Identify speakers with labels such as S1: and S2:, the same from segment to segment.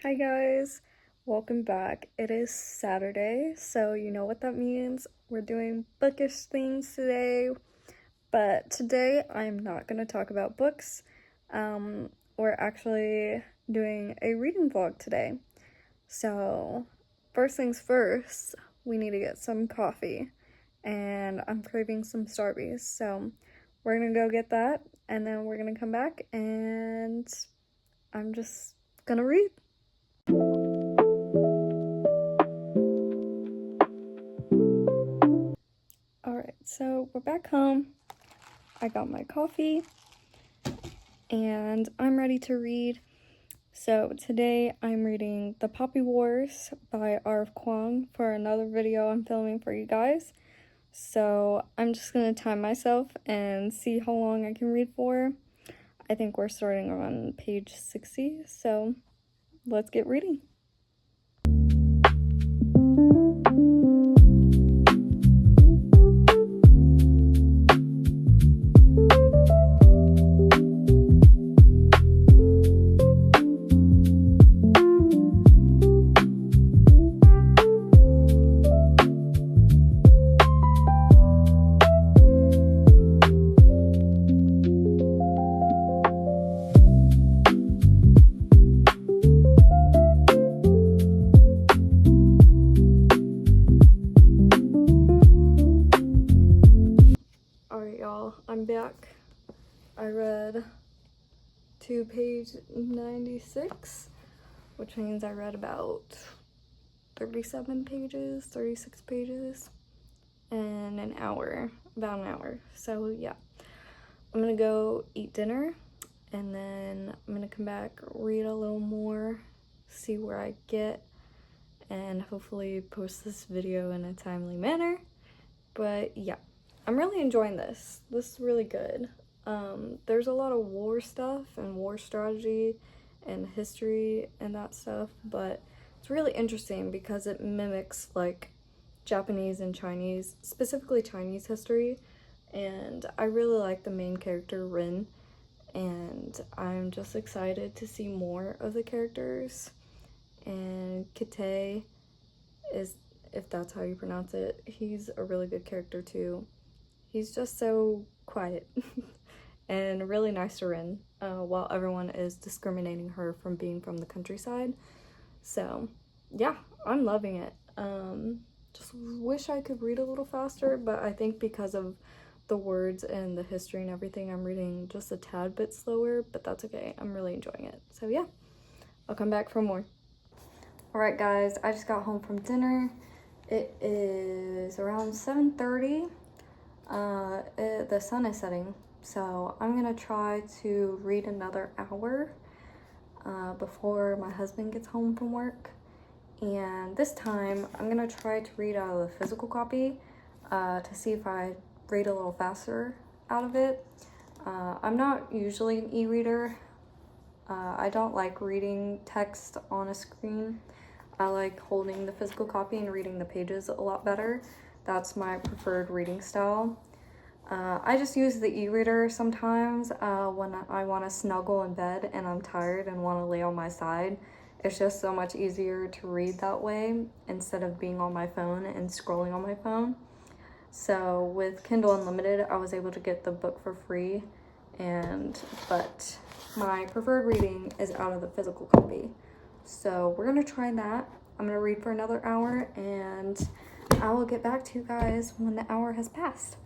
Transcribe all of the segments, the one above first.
S1: Hi guys, welcome back. It is Saturday, so you know what that means. We're doing bookish things today, but today I'm not going to talk about books. We're actually doing a reading vlog today. So, first things first, we need to get some coffee, and I'm craving some Starbies, so we're going to go get that, and then we're going to come back, and I'm just going to read. Alright, so we're back home. I got my coffee and I'm ready to read. So today I'm reading The Poppy Wars by R.F. Kuang for another video I'm filming for you guys. So I'm just gonna time myself and see how long I can read for. I think we're starting on page 60, so let's get reading. I'm back. I read to page 96, which means I read about 37 pages, 36 pages in an hour, about an hour. So yeah, I'm gonna go eat dinner and then I'm gonna come back, read a little more, see where I get, and hopefully post this video in a timely manner. But yeah, I'm really enjoying this. This is really good. There's a lot of war stuff and war strategy and history and that stuff, but it's really interesting because it mimics like Japanese and Chinese, specifically Chinese history, and I really like the main character Rin, and I'm just excited to see more of the characters. And Kite is, if that's how you pronounce it, he's a really good character too. He's just so quiet and really nice to Rin, while everyone is discriminating her from being from the countryside. So yeah, I'm loving it. Just wish I could read a little faster, but I think because of the words and the history and everything, I'm reading just a tad bit slower, but that's okay. I'm really enjoying it. So yeah, I'll come back for more. Alright guys, I just got home from dinner. It is around 7:30. The sun is setting, so I'm gonna try to read another hour before my husband gets home from work. And this time I'm gonna try to read out of the physical copy to see if I read a little faster out of it. I'm not usually an e-reader. I don't like reading text on a screen. I like holding the physical copy and reading the pages a lot better. That's my preferred reading style. I just use the e-reader sometimes when I want to snuggle in bed and I'm tired and want to lay on my side. It's just so much easier to read that way instead of being on my phone and scrolling on my phone. So with Kindle Unlimited, I was able to get the book for free, but my preferred reading is out of the physical copy. So we're gonna try that. I'm gonna read for another hour and I will get back to you guys when the hour has passed.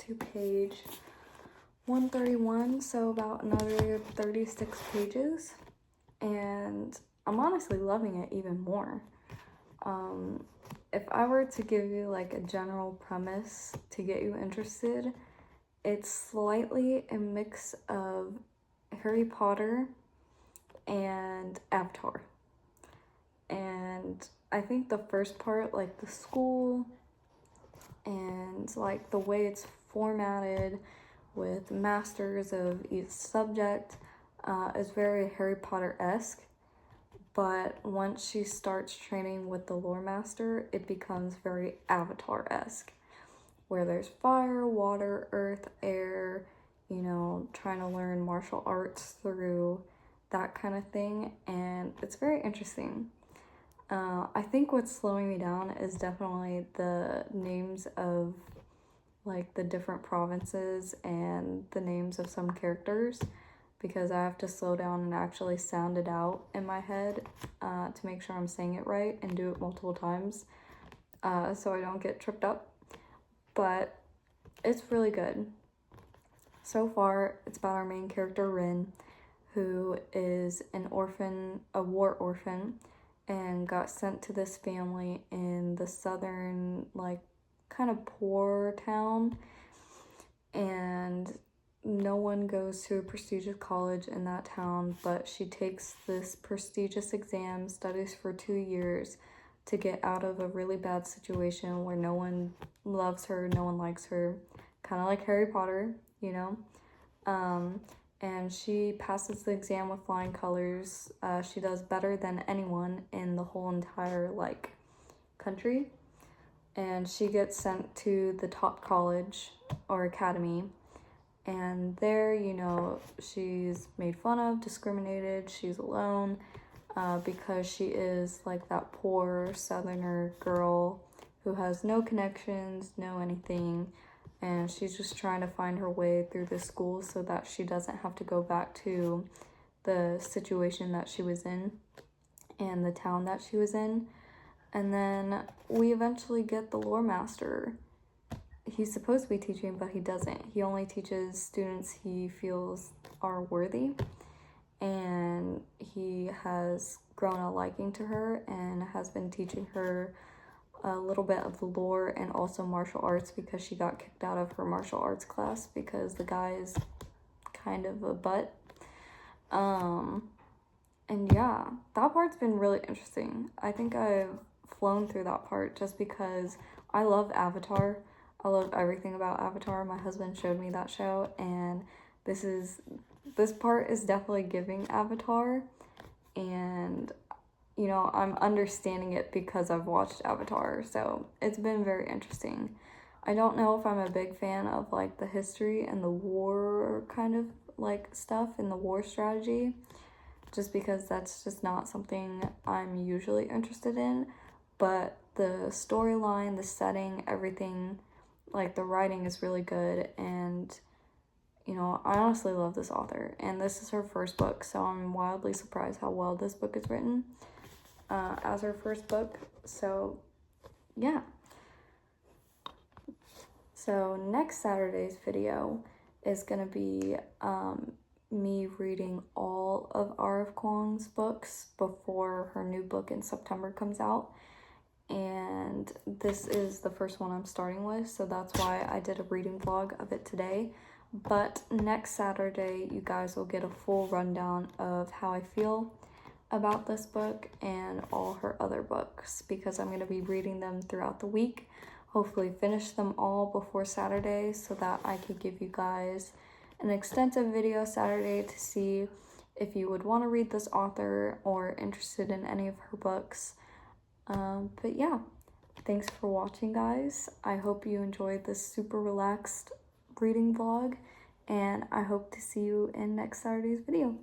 S1: to page 131, so about another 36 pages, and I'm honestly loving it even more. If I were to give you like a general premise to get you interested, it's slightly a mix of Harry Potter and Avatar. And I think the first part, like the school and like the way it's formatted with masters of each subject, is very Harry Potter-esque. But once she starts training with the lore master, it becomes very Avatar-esque, where there's fire, water, earth, air, you know, trying to learn martial arts through that kind of thing, and it's very interesting. I think what's slowing me down is definitely the names of like the different provinces and the names of some characters, because I have to slow down and actually sound it out in my head to make sure I'm saying it right and do it multiple times so I don't get tripped up. But it's really good. So far, it's about our main character, Rin, who is an orphan, a war orphan, and got sent to this family in the southern, like, kind of poor town. And no one goes to a prestigious college in that town, but she takes this prestigious exam, studies for 2 years to get out of a really bad situation where no one loves her, no one likes her, kind of like Harry Potter, you know? And she passes the exam with flying colors. She does better than anyone in the whole entire, like, country. And she gets sent to the top college or academy. And there, you know, she's made fun of, discriminated, she's alone, because she is like that poor southerner girl who has no connections, no anything, and she's just trying to find her way through this school so that she doesn't have to go back to the situation that she was in and the town that she was in. And then we eventually get the lore master. He's supposed to be teaching, but he doesn't. He only teaches students he feels are worthy. And he has grown a liking to her and has been teaching her a little bit of the lore and also martial arts, because she got kicked out of her martial arts class because the guy is kind of a butt. And yeah, that part's been really interesting. I think I've flown through that part just because I love Avatar. I love everything about Avatar. My husband showed me that show, and this part is definitely giving Avatar, and you know, I'm understanding it because I've watched Avatar, so it's been very interesting. I don't know if I'm a big fan of like the history and the war kind of like stuff and the war strategy, just because that's just not something I'm usually interested in. But the storyline, the setting, everything, like the writing is really good, and you know, I honestly love this author, and this is her first book, so I'm wildly surprised how well this book is written as her first book. So yeah. So next Saturday's video is gonna be me reading all of R.F. Kuang's books before her new book in September comes out. And this is the first one I'm starting with, so that's why I did a reading vlog of it today. But next Saturday, you guys will get a full rundown of how I feel about this book and all her other books, because I'm going to be reading them throughout the week. Hopefully finish them all before Saturday so that I could give you guys an extensive video Saturday to see if you would want to read this author or interested in any of her books. But yeah, thanks for watching, guys. I hope you enjoyed this super relaxed reading vlog, and I hope to see you in next Saturday's video.